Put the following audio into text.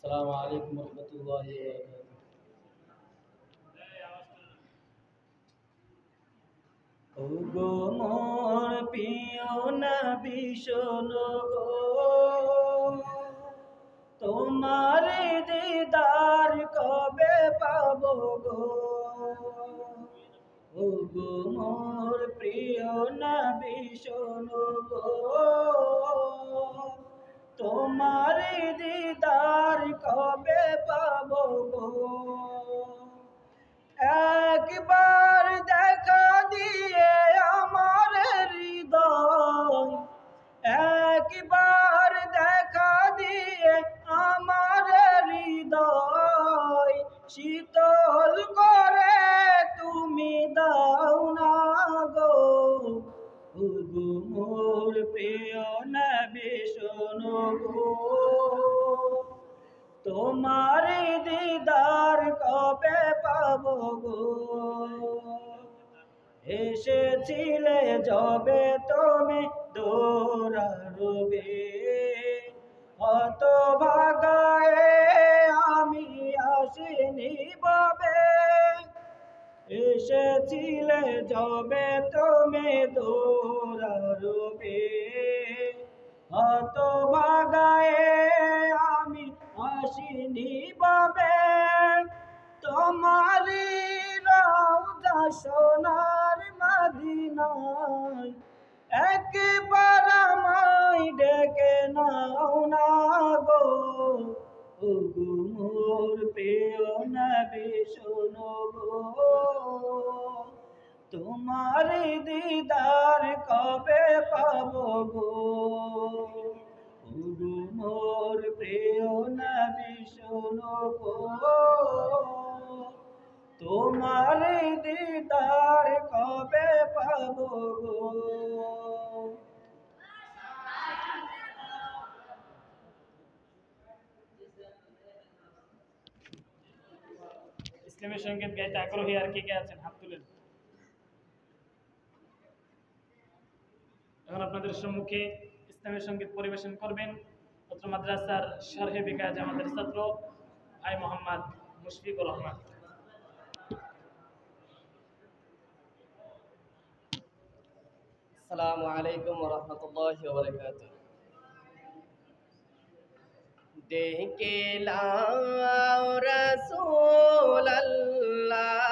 আসসালামু আলাইকুম রহমতুল্লাহি ওয়া বারাকাতুহু। ওগো মোর প্রিয় নবী শোনো গো, তোমার দিদার কবে পাবো গো। ওগো মোর প্রিয় নবী শোনো গো, তোমার দিদার কবে পাবো গো। একবার দেখা দিয়ে আমার হৃদয়, একবার দেখা দিয়ে আমার হৃদয় শীতল করে তুমি দাও না গো। ওগো মোর প্রিয় নবী শোনো গো, তোমার দিদার কবে পাবো গো। এসেছিলে যবে তুমি দৌড়াবে, অত ভাগায় আমি আসিনি বাবে। এসেছিলে যবে তুমি দৌড়াবে, অত ভাগায় আমি আসিনি বাবে। তোমারি রওজা সোনার মদিনায় একবার আমায় ডেকে নাও না গো। ওগো মোর প্রিয় নবী শোনো গো, তোমার দিদার কবে পাবো গো। ওগো মোর প্রিয় নবী শোনো গো, তোমার দিদার কবে পাবো গো। ইসলামী সঙ্গীত গাইতে আগ্রহী আর কে কে আছেন হাত তুলেন। এখন আপনাদের সম্মুখে ইসলামী সঙ্গীত পরিবেশন করবেন অত্র মাদ্রাসার শারহে বিকা জামাতের ছাত্র ভাই মোহাম্মদ মুশফিকুর রহমান। আসসালামু আলাইকুম ওয়া রাহমাতুল্লাহি ওয়া বারাকাতুহু। ডেকে লাও রাসূলাল্লাহ